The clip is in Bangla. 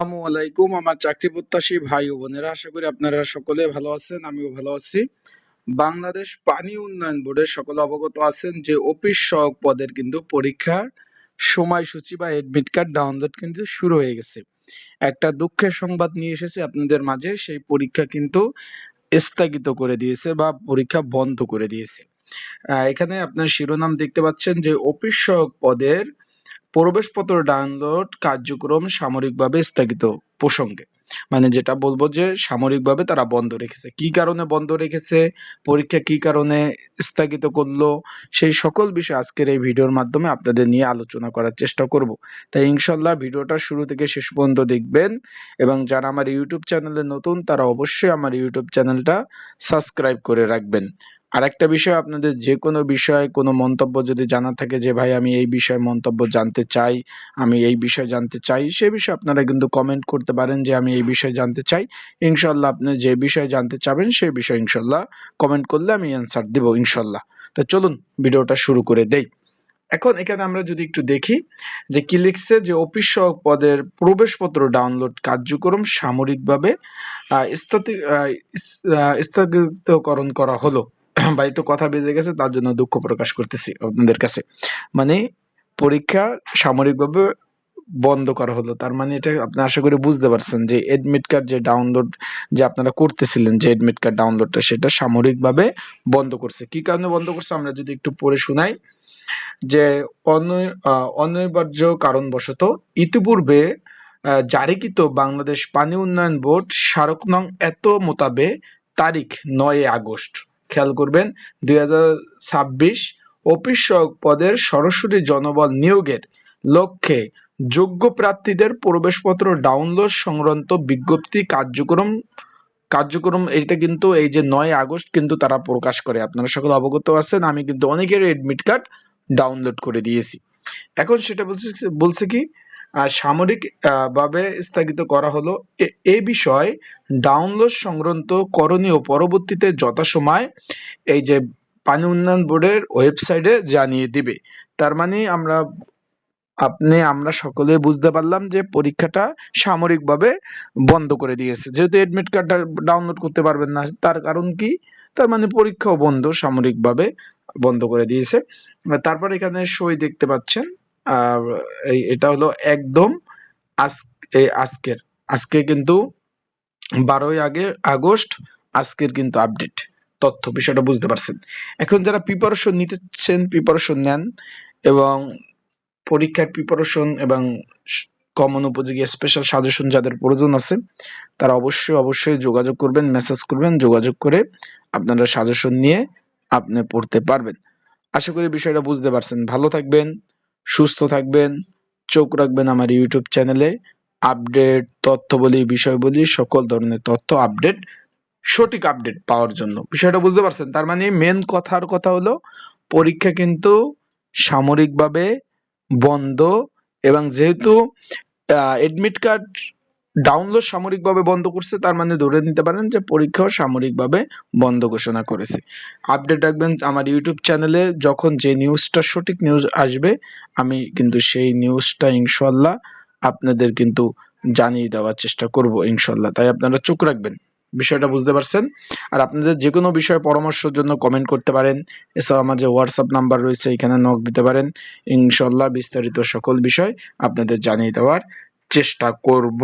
আসসালামু আলাইকুম আমার চাকরি প্রত্যাশী ভাই ও বোনেরা, আশা করি আপনারা সকলে ভালো আছেন। আমিও ভালো আছি। বাংলাদেশ পানি উন্নয়ন বোর্ডের সকলে অবগত আছেন যে অফিস সহায়ক পদের কিন্তু পরীক্ষার সময়সূচি বা এডমিট কার্ড ডাউনলোড কিন্তু শুরু হয়ে গেছে। একটা দুঃখের সংবাদ নিয়ে এসেছে আপনাদের মাঝে, সেই পরীক্ষা কিন্তু স্থগিত করে দিয়েছে বা পরীক্ষা বন্ধ করে দিয়েছে। এখানে আপনার শিরোনাম দেখতে পাচ্ছেন যে অফিস সহায়ক পদের প্রবেশপত্র ডাউনলোড কার্যক্রম সাময়িকভাবে স্থগিত প্রসঙ্গে, মানে যেটা বলবো যে সাময়িকভাবে তারা বন্ধ রেখেছে। কি কারণে বন্ধ রেখেছে, পরীক্ষা কি কারণে স্থগিত করলো, সেই সকল বিষয় আজকের এই ভিডিওর মাধ্যমে আপনাদের নিয়ে আলোচনা করার চেষ্টা করব। তাই ইনশাল্লাহ ভিডিওটা শুরু থেকে শেষ পর্যন্ত দেখবেন, এবং যারা আমার ইউটিউব চ্যানেলে নতুন তারা অবশ্যই আমার ইউটিউব চ্যানেলটা সাবস্ক্রাইব করে রাখবেন। আরেকটা বিষয়, আপনাদের যে কোনো বিষয়ে কোনো মন্তব্য যদি জানা থাকে যে ভাই আমি এই বিষয়ে মন্তব্য জানতে চাই, আমি এই বিষয়ে জানতে চাই, সে বিষয়ে আপনারা কিন্তু কমেন্ট করতে পারেন যে আমি এই বিষয়ে জানতে চাই। ইনশাল্লাহ আপনি যে বিষয়ে জানতে চাবেন সেই বিষয়ে ইনশাল্লাহ কমেন্ট করলে আমি অ্যান্সার দিব ইনশাল্লাহ। তো চলুন ভিডিওটা শুরু করে দেই। এখন এখানে আমরা যদি একটু দেখি যে কি লিখছে, যে অফিস সহায়ক পদের প্রবেশপত্র ডাউনলোড কার্যক্রম সাময়িকভাবে স্থগিতকরণ করা হলো। বা একটু কথা বেজে গেছে, তার জন্য দুঃখ প্রকাশ করতেছি আপনাদের কাছে। মানে পরীক্ষা সাময়িকভাবে বন্ধ করা হলো, তার মানে এটা আপনি আশা করি বুঝতে পারছেন যে এডমিট কার্ড যে ডাউনলোড যে আপনারা করতেছিলেন, যে এডমিট কার্ড ডাউনলোডটা সেটা সাময়িকভাবে বন্ধ করছে। কি কারণে বন্ধ করছে আমরা যদি একটু পড়ে শোনাই, যে অনিবার্য কারণবশত ইতিপূর্বে জারিকৃত বাংলাদেশ পানি উন্নয়ন বোর্ড স্মারক নং এত মোতাবেক তারিখ ৯ আগস্ট, খেয়াল করবেন, ২০২৬ অফিস সহায়ক পদের সরাসরি জনবল নিয়োগের লক্ষ্যে যোগ্য প্রার্থীদের প্রবেশপত্র ডাউনলোড সংক্রান্ত বিজ্ঞপ্তি কার্যক্রম এটা কিন্তু এই যে ৯ আগস্ট কিন্তু তারা প্রকাশ করে। আপনারা সকলে অবগত আছেন, আমি কিন্তু অনেকের এডমিট কার্ড ডাউনলোড করে দিয়েছি। এখন সেটা বলছে কি সামরিক ভাবে স্থগিত করা হলো। এই বিষয় ডাউনলোড সংক্রান্ত করণীয় পরবর্তীতে যথাসময় এই যে পানি উন্নয়ন বোর্ডের ওয়েবসাইটে জানিয়ে দিবে। তার মানে আমরা সকলে বুঝতে পারলাম যে পরীক্ষাটা সাময়িকভাবে বন্ধ করে দিয়েছে। যেহেতু এডমিট কার্ডটা ডাউনলোড করতে পারবেন না, তার কারণ কি, তার মানে পরীক্ষাও বন্ধ, সাময়িকভাবে বন্ধ করে দিয়েছে। তারপর এখানে সই দেখতে পাচ্ছেন, এটা হলো একদম আজকে কিন্তু 12 আগস্ট আজকের কিন্তু আপডেট তথ্য, বিষয়টা বুঝতে পারছেন। এখন যারা প্রিপারেশন নিতেছেন, প্রিপারেশন নেন, এবং পরীক্ষার প্রিপারেশন এবং কমন উপযোগী স্পেশাল সাজেশন যাদের প্রয়োজন আছে, তারা অবশ্যই যোগাযোগ করবেন, মেসেজ করবেন, যোগাযোগ করে আপনারা সাজেশন নিয়ে আপনি পড়তে পারবেন। আশা করি বিষয়টা বুঝতে পারছেন। ভালো থাকবেন, সুস্থ থাকবেন, চোখ রাখবেন আমার ইউটিউব চ্যানেলে। আপডেট তথ্য বলি, বিষয় বলি, সকল ধরনের তথ্য আপডেট, সঠিক আপডেট পাওয়ার জন্য। বিষয়টা বুঝতে পারছেন? তার মানে মেন কথা হলো পরীক্ষা কিন্তু সাময়িকভাবে বন্ধ, এবং যেহেতু এডমিট কার্ড ডাউনলোড সাময়িকভাবে বন্ধ করছে, তার মানে ধরে নিতে পারেন যে পরীক্ষাও সাময়িকভাবে বন্ধ ঘোষণা করেছে। আপডেট রাখবেন আমার ইউটিউব চ্যানেলে, যখন যে নিউজটা সঠিক নিউজ আসবে আমি কিন্তু সেই নিউজটা ইনশাল্লাহ আপনাদের কিন্তু জানিয়ে দেওয়ার চেষ্টা করব ইনশাল্লাহ। তাই আপনারা চোখ রাখবেন। বিষয়টা বুঝতে পারছেন? আর আপনাদের যে কোনো বিষয়ে পরামর্শের জন্য কমেন্ট করতে পারেন। এছাড়া আমার যে হোয়াটসঅ্যাপ নাম্বার রয়েছে এখানে নক দিতে পারেন। ইনশাল্লাহ বিস্তারিত সকল বিষয় আপনাদের জানিয়ে দেওয়ার চেষ্টা করব।